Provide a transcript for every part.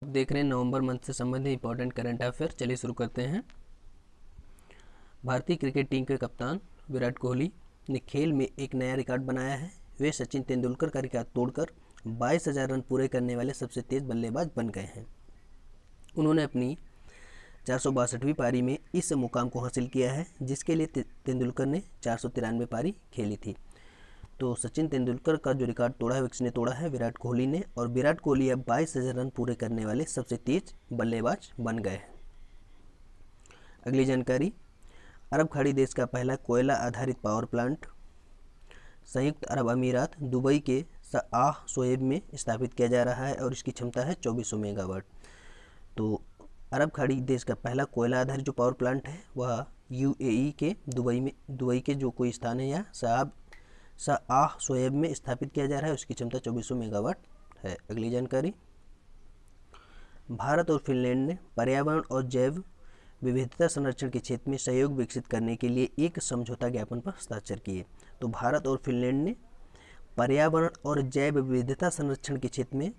देख रहे हैं नवंबर मंथ से संबंधित इंपॉर्टेंट करंट अफेयर। चलिए शुरू करते हैं। भारतीय क्रिकेट टीम के कप्तान विराट कोहली ने खेल में एक नया रिकॉर्ड बनाया है। वे सचिन तेंदुलकर का रिकॉर्ड तोड़कर 22,000 रन पूरे करने वाले सबसे तेज बल्लेबाज बन गए हैं। उन्होंने अपनी 462वीं पारी में इस मुकाम को हासिल किया है, जिसके लिए तेंदुलकर ने 493 पारी खेली थी। तो सचिन तेंदुलकर का जो रिकॉर्ड तोड़ा है, किसने तोड़ा है? विराट कोहली ने। और विराट कोहली अब 22,000 रन पूरे करने वाले सबसे तेज बल्लेबाज बन गए हैं। अगली जानकारी, अरब खाड़ी देश का पहला कोयला आधारित पावर प्लांट संयुक्त अरब अमीरात दुबई के आह शोएब में स्थापित किया जा रहा है और इसकी क्षमता है 2400 मेगावाट। तो अरब खाड़ी देश का पहला कोयला आधारित जो पावर प्लांट है वह यूएई के दुबई के जो कोई स्थान है या आह शोएब में स्थापित किया जा रहा है। उसकी क्षमता 2400 मेगावाट है। अगली जानकारी, भारत और फिनलैंड ने पर्यावरण और जैव विविधता संरक्षण के क्षेत्र में सहयोग विकसित करने के लिए एक समझौता ज्ञापन पर हस्ताक्षर किए। तो भारत और फिनलैंड ने पर्यावरण और जैव विविधता संरक्षण के क्षेत्र में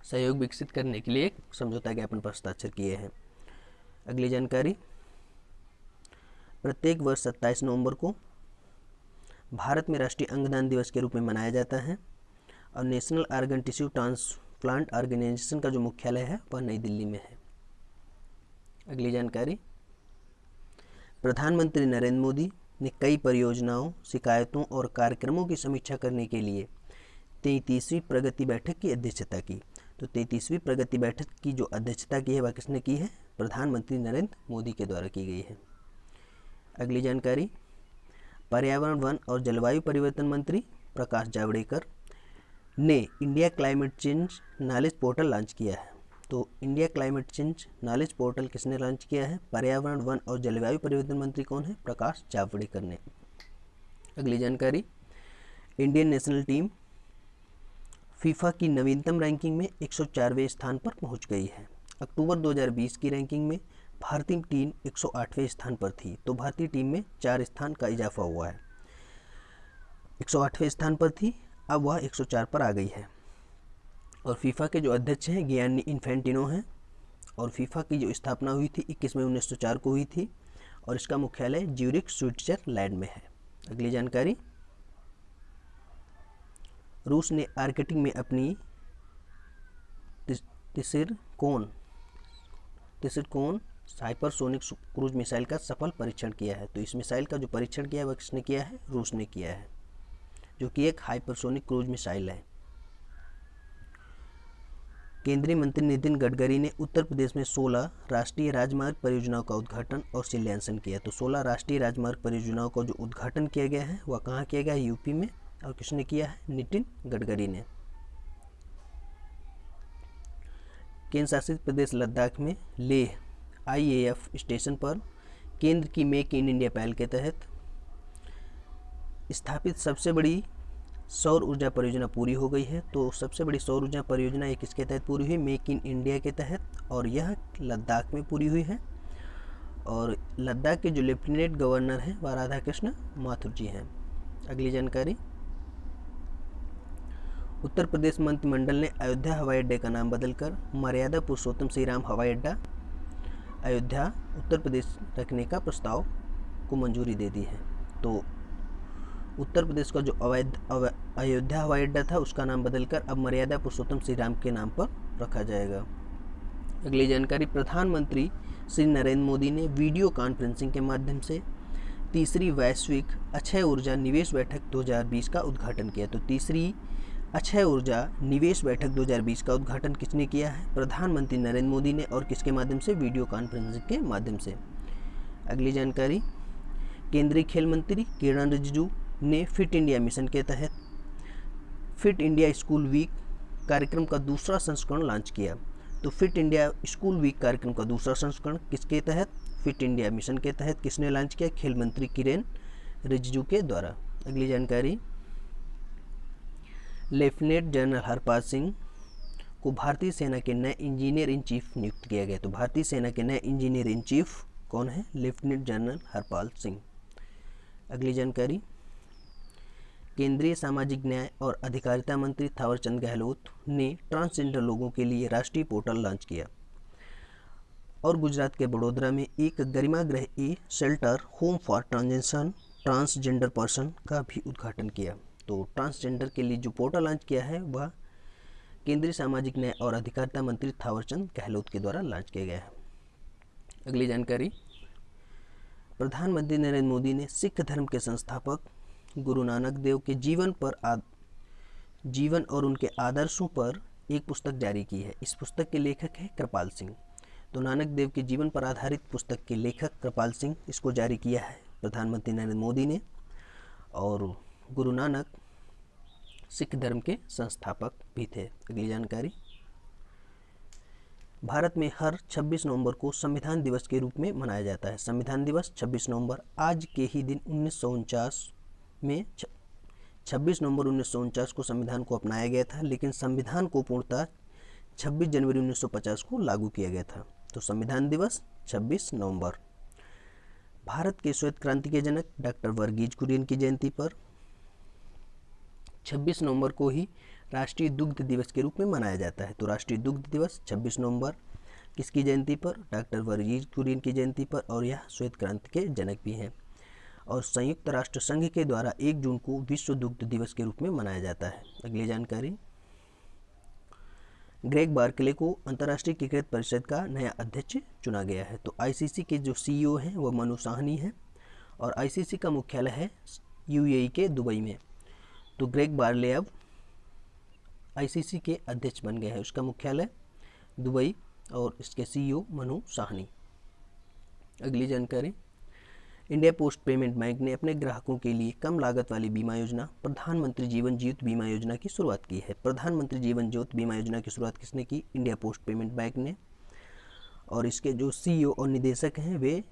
सहयोग विकसित करने के लिए एक समझौता ज्ञापन पर हस्ताक्षर किए हैं। अगली जानकारी, प्रत्येक वर्ष 27 नवंबर को भारत में राष्ट्रीय अंगदान दिवस के रूप में मनाया जाता है और national organ tissue transplant organisation का जो मुख्यालय है वह नई दिल्ली में है। अगली जानकारी, प्रधानमंत्री नरेंद्र मोदी ने कई परियोजनाओं, शिकायतों और कार्यक्रमों की समीक्षा करने के लिए 33वीं प्रगति बैठक की अध्यक्षता की। तो 33वीं प्रगति बैठक की जो अध्यक्षता की है वह किसने की है? प्रधानमंत्री नरेंद्र मोदी के द्वारा की गई है। अगली जानकारी, पर्यावरण, वन और जलवायु परिवर्तन मंत्री प्रकाश जावड़ेकर ने India climate change knowledge portal launch किया है। तो India climate change knowledge portal किसने लॉन्च किया है? पर्यावरण, वन और जलवायु परिवर्तन मंत्री कौन है? प्रकाश जावड़ेकर ने। अगली जानकारी, इंडियन नेशनल टीम फीफा की नवीनतम रैंकिंग में 104वें स्थान पर पहुंच गई है। अक्टूबर 2020 की रैंकिंग में भारतीय टीम 108वें स्थान पर थी। तो भारतीय टीम में 4 स्थान का इजाफा हुआ है। 108वें स्थान पर थी, अब वह 104 पर आ गई है। और फीफा के जो अध्यक्ष हैं गियानी इन्फेंटिनो हैं। और फीफा की जो स्थापना हुई थी 21 मई 1904 को हुई थी और इसका मुख्यालय ज्यूरिख स्विट्जरलैंड में है। अगली जानकारी, रूस ने आर्कटिक में अपनी तिसिरकोन हाइपरसोनिक क्रूज मिसाइल का सफल परीक्षण किया है। तो इस मिसाइल का जो परीक्षण किया है वह किसने किया है? रूस ने किया है, जो कि एक हाइपरसोनिक क्रूज मिसाइल है। केंद्रीय मंत्री नितिन गडकरी ने उत्तर प्रदेश में 16 राष्ट्रीय राजमार्ग परियोजनाओं का उद्घाटन और शिलान्यासन किया। तो 16 राष्ट्रीय राजमार्ग परियोजनाओं का जो उद्घाटन किया गया है वह कहाँ किया गया है? यूपी में। और किसने किया है? नितिन गडकरी ने। केंद्र शासित प्रदेश लद्दाख में लेह IAF स्टेशन पर केंद्र की मेक इन इंडिया पहल के तहत स्थापित सबसे बड़ी सौर ऊर्जा परियोजना पूरी हो गई है। तो सबसे बड़ी सौर ऊर्जा परियोजना ये किसके तहत पूरी हुई? मेक इन इंडिया के तहत, और यह लद्दाख में पूरी हुई है। और लद्दाख के जो लेफ्टिनेंट गवर्नर हैं वह राधाकृष्ण माथुर जी हैं। अगली जानकारी, उत्तर प्रदेश मंत्रिमंडल ने अयोध्या हवाई अड्डे का नाम बदलकर मर्यादा पुरुषोत्तम श्री राम हवाई अड्डा अयोध्या उत्तर प्रदेश रखने का प्रस्ताव को मंजूरी दे दी है। तो उत्तर प्रदेश का जो अयोध्या हवाई अड्डा था उसका नाम बदलकर अब मर्यादा पुरुषोत्तम श्री राम के नाम पर रखा जाएगा। अगली जानकारी, प्रधानमंत्री श्री नरेंद्र मोदी ने वीडियो कॉन्फ्रेंसिंग के माध्यम से तीसरी वैश्विक अक्षय ऊर्जा निवेश बैठक 2020 का उद्घाटन किया। तो तीसरी अक्षय ऊर्जा निवेश बैठक 2020 का उद्घाटन किसने किया है? प्रधानमंत्री नरेंद्र मोदी ने। और किसके माध्यम से? वीडियो कॉन्फ्रेंसिंग के माध्यम से। अगली जानकारी, केंद्रीय खेल मंत्री किरण रिजिजू ने फिट इंडिया मिशन के तहत फिट इंडिया स्कूल वीक कार्यक्रम का दूसरा संस्करण लॉन्च किया। तो फिट इंडिया स्कूल वीक कार्यक्रम का दूसरा संस्करण किसके तहत? फिट इंडिया मिशन के तहत किसने लॉन्च किया? खेल मंत्री किरण रिजिजू के द्वारा। अगली जानकारी, लेफ्टिनेंट जनरल हरपाल सिंह को भारतीय सेना के नए इंजीनियर इन चीफ नियुक्त किया गया। तो भारतीय सेना के नए इंजीनियर इन चीफ कौन है? Lieutenant general Harpal Singh. अगली जानकारी, केंद्रीय सामाजिक न्याय और अधिकारिता मंत्री थावरचंद गहलोत ने ट्रांसजेंडर लोगों के लिए राष्ट्रीय पोर्टल लॉन्च किया। और गुजरात के बड़ोदरा में एक गरिमाग्रह ई shelter home for transgender person का भी उद्घाटन किया। तो ट्रांसजेंडर के लिए जो पोर्टल लॉन्च किया है वह केंद्रीय सामाजिक न्याय और अधिकारिता मंत्री थावरचंद गहलोत के द्वारा लॉन्च किया गया है। अगली जानकारी, प्रधानमंत्री नरेंद्र मोदी ने सिख धर्म के संस्थापक गुरु नानक देव के जीवन और उनके आदर्शों पर एक पुस्तक जारी की है। इस पुस्तक के लेखक है कृपाल सिंह। तो नानक देव के जीवन पर आधारित पुस्तक के लेखक कृपाल सिंह इसको जारी किया है प्रधानमंत्री नरेंद्र मोदी ने। और गुरु नानक सिख धर्म के संस्थापक भी थे। अगली जानकारी, भारत में हर 26 नवंबर को संविधान दिवस के रूप में मनाया जाता है। संविधान दिवस 26 नवंबर आज के ही दिन 1949 में 26 नवंबर 1949 को संविधान को अपनाया गया था, लेकिन संविधान को पूर्णतः 26 जनवरी 1950 को लागू किया गया था। तो संविधान दिवस 26 नवंबर। भारत के श्वेत क्रांति के जनक डॉक्टर वर्गीज कुरियन की जयंती पर 26 नवंबर को ही राष्ट्रीय दुग्ध दिवस के रूप में मनाया जाता है। तो राष्ट्रीय दुग्ध दिवस 26 नवंबर किसकी जयंती पर? डॉक्टर वर्गीज कुरियन की जयंती पर, और यह श्वेत क्रांति के जनक भी हैं। और संयुक्त राष्ट्र संघ के द्वारा 1 जून को विश्व दुग्ध दिवस के रूप में मनाया जाता है। अगली जानकारी, ग्रेग बार्कले को अंतर्राष्ट्रीय क्रिकेट परिषद का नया अध्यक्ष चुना गया है। तो आईसीसी के जो सीईओ हैं वह मनु साहनी है और आईसीसी का मुख्यालय है यूएई के दुबई में। तो ग्रेग बार्कले अब आईसीसी के अध्यक्ष बन गए हैं। उसका मुख्यालय दुबई और इसके सीईओ मनु साहनी। अगली जानकारी, इंडिया पोस्ट पेमेंट बैंक ने अपने ग्राहकों के लिए कम लागत वाली बीमा योजना प्रधानमंत्री जीवन ज्योति बीमा योजना की शुरुआत की है। प्रधानमंत्री जीवन ज्योति बीमा योजना की शुरुआत किसने की? इंडिया पोस्ट पेमेंट बैंक ने। और इसके जो सीईओ और निदेशक हैं वे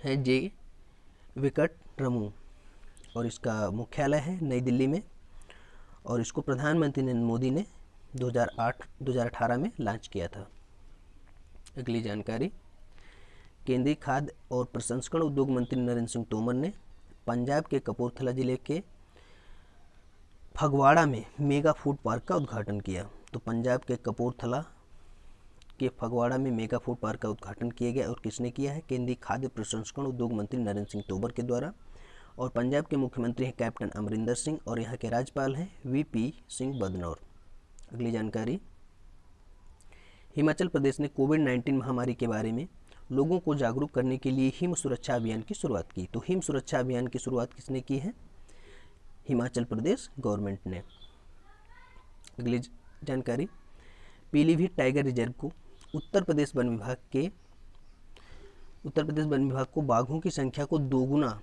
हैं जे वेंकटरमू और इसका मुख्यालय है नई दिल्ली में। और इसको प्रधानमंत्री नरेंद्र मोदी ने 2018 में लॉन्च किया था। अगली जानकारी, केंद्रीय खाद्य और प्रसंस्करण उद्योग मंत्री नरेंद्र सिंह तोमर ने पंजाब के कपूरथला जिले के फगवाड़ा में मेगा फूड पार्क का उद्घाटन किया। तो पंजाब के कपूरथला के फगवाड़ा में मेगा फूड पार्क का उद्घाटन किया गया और किसने किया है? केंद्रीय खाद्य प्रसंस्करण उद्योग मंत्री नरेंद्र सिंह तोमर के द्वारा। और पंजाब के मुख्यमंत्री हैं कैप्टन अमरिंदर सिंह और यहाँ के राज्यपाल हैं वीपी सिंह बदनौर। अगली जानकारी, हिमाचल प्रदेश ने कोविड-19 महामारी के बारे में लोगों को जागरूक करने के लिए हिम सुरक्षा अभियान की शुरुआत की। तो हिम सुरक्षा अभियान की शुरुआत किसने की है? हिमाचल प्रदेश गवर्नमेंट ने। अगली जानकारी, पीलीभीत टाइगर रिजर्व को उत्तर प्रदेश वन विभाग को बाघों की संख्या को दोगुना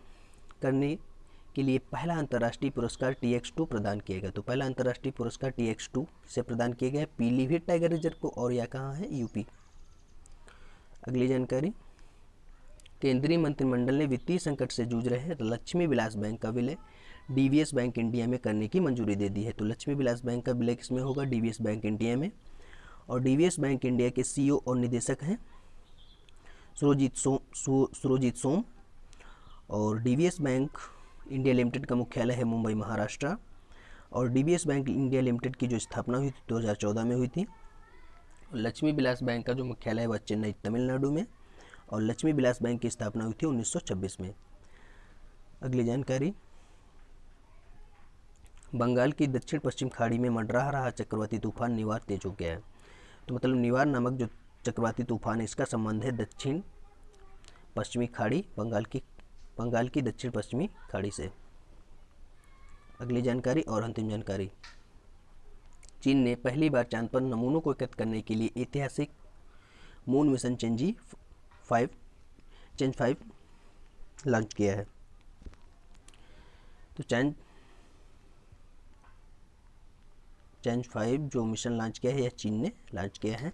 करने के लिए पहला अंतर्राष्ट्रीय पुरस्कार TX2 प्रदान किया गया। तो पहला अंतर्राष्ट्रीय पुरस्कार TX2 से प्रदान किया गया पीलीभीत टाइगर रिजर्व को, और यह कहाँ है? यूपी। अगली जानकारी, केंद्रीय मंत्रिमंडल ने वित्तीय संकट से जूझ रहे लक्ष्मी विलास बैंक का विलय डीवीएस बैंक इंडिया में करने की मंजूरी दे दी है। तो लक्ष्मी विलास बैंक का विलय किसमें होगा? डीवीएस बैंक इंडिया में। और डीवीएस बैंक इंडिया के सीईओ और निदेशक हैं सुरजीत सोम। और डीवीएस बैंक इंडिया लिमिटेड का मुख्यालय है मुंबई महाराष्ट्र। और डीवीएस बैंक इंडिया लिमिटेड की जो स्थापना हुई थी 2014 में हुई थी। लक्ष्मी विलास बैंक का जो मुख्यालय है वह चेन्नई तमिलनाडु में, और लक्ष्मी विलास बैंक की स्थापना हुई थी 1926 में। अगली जानकारी, बंगाल की दक्षिण पश्चिम खाड़ी में मंडरा रहा चक्रवाती तूफान निवार तेज हो गया है। तो मतलब निवार नामक जो चक्रवाती तूफान है इसका संबंध है दक्षिण पश्चिमी खाड़ी बंगाल की दक्षिण पश्चिमी खाड़ी से। अगली जानकारी और अंतिम जानकारी, चीन ने पहली बार चांद पर नमूनों को एकत्र करने के लिए ऐतिहासिक मून मिशन चेंज 5 लॉन्च किया है। तो चेंज 5 जो मिशन लॉन्च किया है यह चीन ने लॉन्च किया है।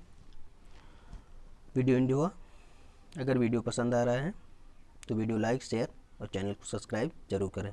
वीडियो एंड हुआ। अगर वीडियो पसंद आ रहा है तो वीडियो लाइक शेयर और चैनल को सब्सक्राइब जरूर करें।